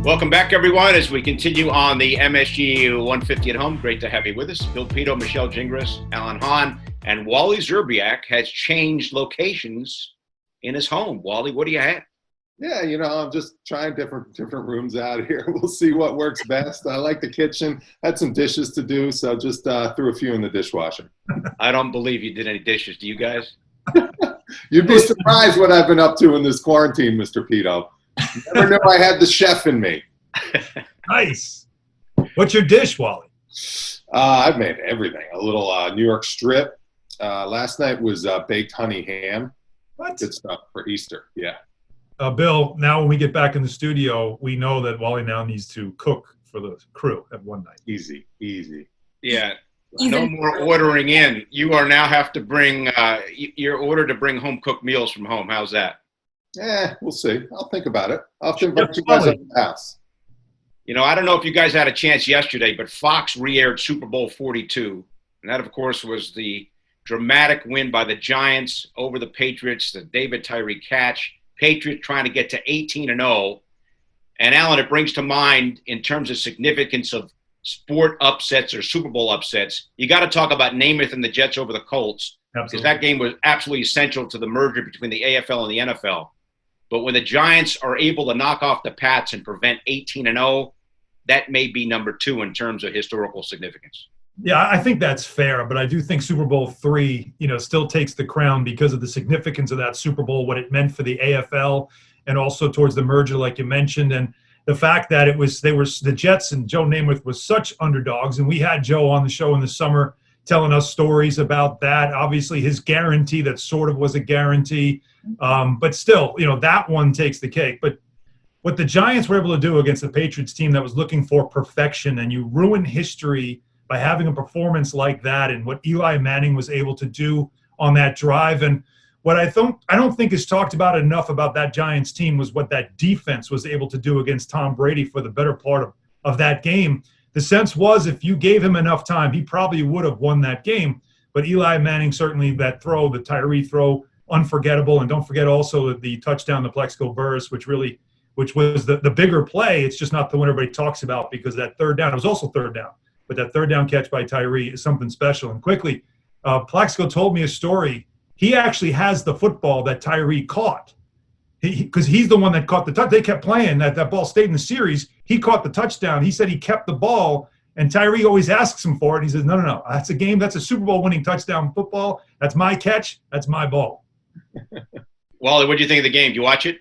Welcome back, everyone, as we continue on the MSG 150 at home. Great to have you with us. Bill Pidto, Michelle Gingras, Alan Hahn, and Wally Szczerbiak has changed locations in his home. Wally, what do you have? Yeah, I'm just trying different rooms out here. We'll see what works best. I like the kitchen. Had some dishes to do, so just threw a few in the dishwasher. I don't believe you did any dishes. Do you guys? You'd be surprised what I've been up to in this quarantine, Mr. Pidto. Never knew I had the chef in me. Nice. What's your dish, Wally? I've made everything. A little New York strip. Last night was baked honey ham. What? Good stuff for Easter. Yeah. Bill, now when we get back in the studio, we know that Wally now needs to cook for the crew at one night. Easy. Yeah. No more ordering in. You are now have to bring your order to bring home cooked meals from home. How's that? We'll see. I'll think about it. I'll have to invite you guys up to the house. I don't know if you guys had a chance yesterday, but Fox re-aired Super Bowl 42. And that, of course, was the dramatic win by the Giants over the Patriots, the David Tyree catch. Patriots trying to get to 18-0. And, Alan, it brings to mind, in terms of significance of sport upsets or Super Bowl upsets, you got to talk about Namath and the Jets over the Colts. Because that game was absolutely essential to the merger between the AFL and the NFL. But when the Giants are able to knock off the Pats and prevent 18-0, that may be number 2 in terms of historical significance. Yeah, I think that's fair, but I do think Super Bowl III, still takes the crown because of the significance of that Super Bowl, what it meant for the AFL, and also towards the merger, like you mentioned, and the fact that the Jets and Joe Namath was such underdogs, and we had Joe on the show in the summer telling us stories about that. Obviously, his guarantee that sort of was a guarantee. But still, that one takes the cake. But what the Giants were able to do against the Patriots team that was looking for perfection, and you ruin history by having a performance like that, and what Eli Manning was able to do on that drive. And what I don't think is talked about enough about that Giants team was what that defense was able to do against Tom Brady for the better part of that game. The sense was if you gave him enough time, he probably would have won that game. But Eli Manning, certainly that throw, the Tyree throw, unforgettable. And don't forget also the touchdown, the Plexico burst, which was the bigger play. It's just not the one everybody talks about because that third down, it was also third down. But that third down catch by Tyree is something special. And quickly, Plexico told me a story. He actually has the football that Tyree caught. Because he's the one that caught the touchdown. They kept playing. That ball stayed in the series. He caught the touchdown. He said he kept the ball, and Tyree always asks him for it. He says, no. That's a game. That's a Super Bowl winning touchdown football. That's my catch. That's my ball. Wally, what do you think of the game? Did you watch it?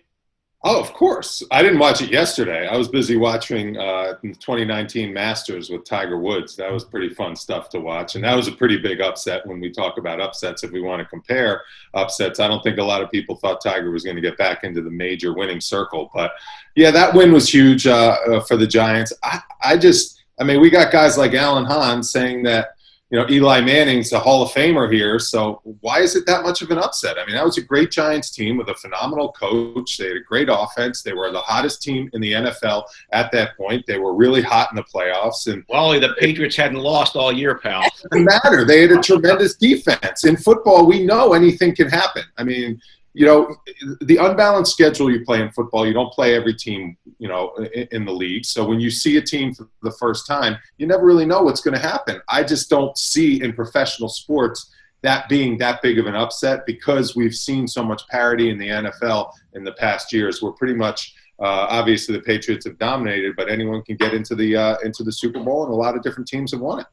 Oh, of course. I didn't watch it yesterday. I was busy watching the 2019 Masters with Tiger Woods. That was pretty fun stuff to watch. And that was a pretty big upset when we talk about upsets. If we want to compare upsets, I don't think a lot of people thought Tiger was going to get back into the major winning circle. But, yeah, that win was huge for the Giants. We got guys like Alan Hahn saying that, Eli Manning's a Hall of Famer here, so why is it that much of an upset? That was a great Giants team with a phenomenal coach. They had a great offense. They were the hottest team in the NFL at that point. They were really hot in the playoffs. And Wally, the Patriots hadn't lost all year, pal. It didn't matter. They had a tremendous defense. In football, we know anything can happen. The unbalanced schedule you play in football, you don't play every team, in the league. So when you see a team for the first time, you never really know what's going to happen. I just don't see in professional sports that being that big of an upset because we've seen so much parity in the NFL in the past years. We're pretty much obviously the Patriots have dominated, but anyone can get into the Super Bowl, and a lot of different teams have won it.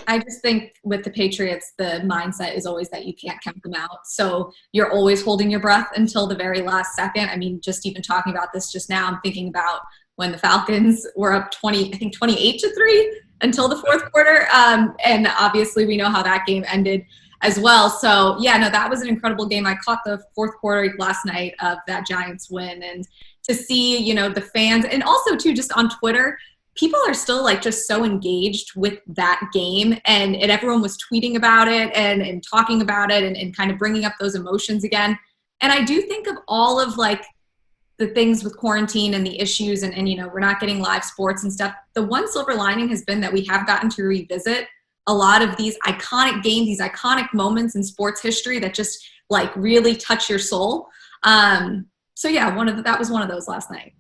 I just think with the Patriots, the mindset is always that you can't count them out. So you're always holding your breath until the very last second. Just even talking about this just now, I'm thinking about when the Falcons were up 28-3 until the fourth quarter. And obviously we know how that game ended as well. So that was an incredible game. I caught the fourth quarter last night of that Giants win, and to see, the fans, and also too, just on Twitter, people are still just so engaged with that game, and everyone was tweeting about it and talking about it and kind of bringing up those emotions again. And I do think of all of the things with quarantine and the issues and we're not getting live sports and stuff. The one silver lining has been that we have gotten to revisit a lot of these iconic games, these iconic moments in sports history that just really touch your soul. That was one of those last night.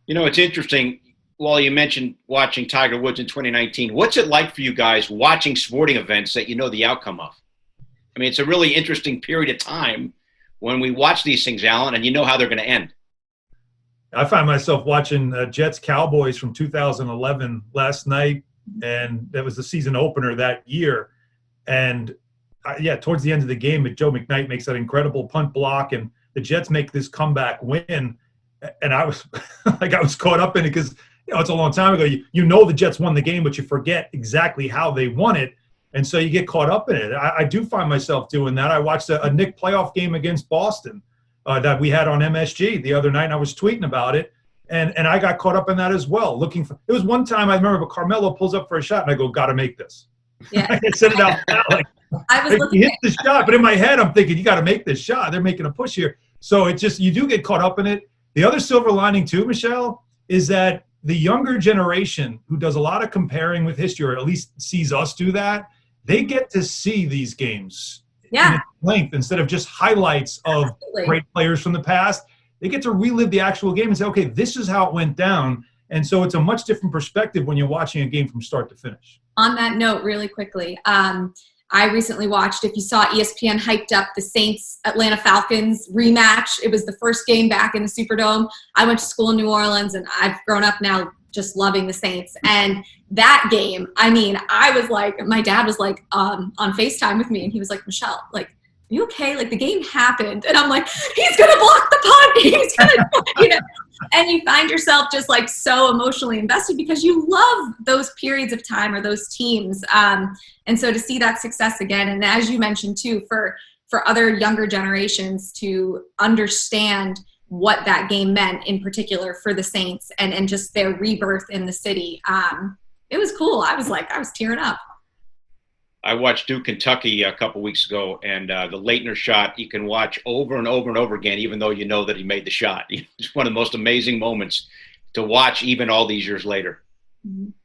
It's interesting. Well, you mentioned watching Tiger Woods in 2019. What's it like for you guys watching sporting events that you know the outcome of? I mean, it's a really interesting period of time when we watch these things, Alan, and you know how they're going to end. I find myself watching Jets Cowboys from 2011 last night, and that was the season opener that year. And towards the end of the game, Joe McKnight makes that incredible punt block, and the Jets make this comeback win. And I was I was caught up in it because it's a long time ago. You know the Jets won the game, but you forget exactly how they won it, and so you get caught up in it. I do find myself doing that. I watched a Knick playoff game against Boston that we had on MSG the other night, and I was tweeting about it, and I got caught up in that as well. It was one time I remember Carmelo pulls up for a shot, and I go, "Got to make this." Yeah. I said it out loud, like, I was looking he hit the shot, but in my head I'm thinking, you got to make this shot. They're making a push here, so it just you do get caught up in it. The other silver lining too, Michelle, is that the younger generation who does a lot of comparing with history, or at least sees us do that, they get to see these games in its length instead of just highlights of great players from the past. They get to relive the actual game and say, okay, this is how it went down. And so it's a much different perspective when you're watching a game from start to finish. On that note, really quickly, I recently watched, if you saw, ESPN hyped up the Saints-Atlanta Falcons rematch. It was the first game back in the Superdome. I went to school in New Orleans, and I've grown up now just loving the Saints. And that game, I mean, I was like, my dad was like on FaceTime with me, and he was like, Michelle, like, are you okay? Like, the game happened. And I'm like, he's going to block the punt. He's going to, And you find yourself just like so emotionally invested because you love those periods of time or those teams. And so to see that success again, and as you mentioned too, for other younger generations to understand what that game meant in particular for the Saints and just their rebirth in the city. It was cool. I was tearing up. I watched Duke, Kentucky a couple weeks ago, and the Leitner shot you can watch over and over and over again, even though you know that he made the shot. It's one of the most amazing moments to watch even all these years later.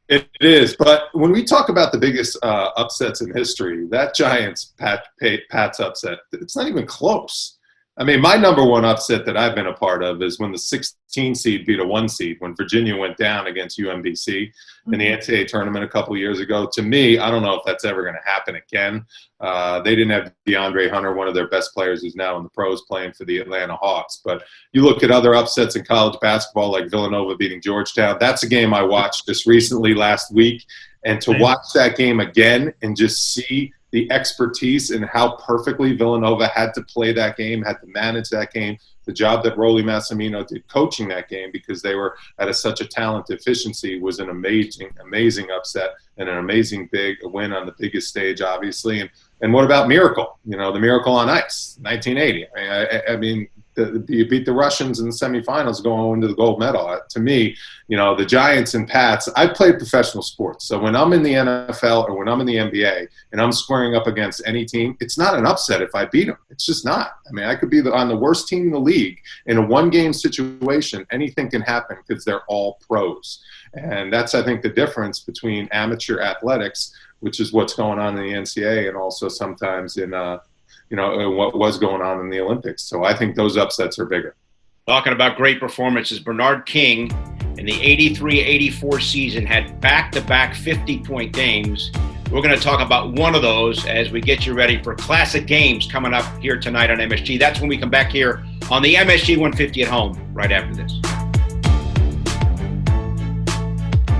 It is, but when we talk about the biggest upsets in history, that Giants-Pats upset, it's not even close. I mean, my number one upset that I've been a part of is when the 16 seed beat a 1 seed, when Virginia went down against UMBC in the NCAA tournament a couple years ago. To me, I don't know if that's ever going to happen again. They didn't have DeAndre Hunter, one of their best players who's now in the pros playing for the Atlanta Hawks. But you look at other upsets in college basketball, like Villanova beating Georgetown. That's a game I watched just recently last week. And to watch that game again and just see the expertise and how perfectly Villanova had to play that game, had to manage that game, the job that Rolly Massimino did coaching that game because they were at such a talent deficiency was an amazing upset and an amazing big win on the biggest stage, obviously. And what about Miracle? The Miracle on Ice, 1980. I mean, you beat the Russians in the semifinals going into the gold medal. To me, the Giants and Pats, I played professional sports. So when I'm in the NFL or when I'm in the NBA and I'm squaring up against any team, it's not an upset if I beat them. It's just not. I mean, I could be on the worst team in the league. In a one-game situation, anything can happen because they're all pros. And that's, I think, the difference between amateur athletics, which is what's going on in the NCAA, and also sometimes in what was going on in the Olympics. So I think those upsets are bigger. Talking about great performances, Bernard King in the 83-84 season had back-to-back 50-point games. We're going to talk about one of those as we get you ready for classic games coming up here tonight on MSG. That's when we come back here on the MSG 150 at home right after this.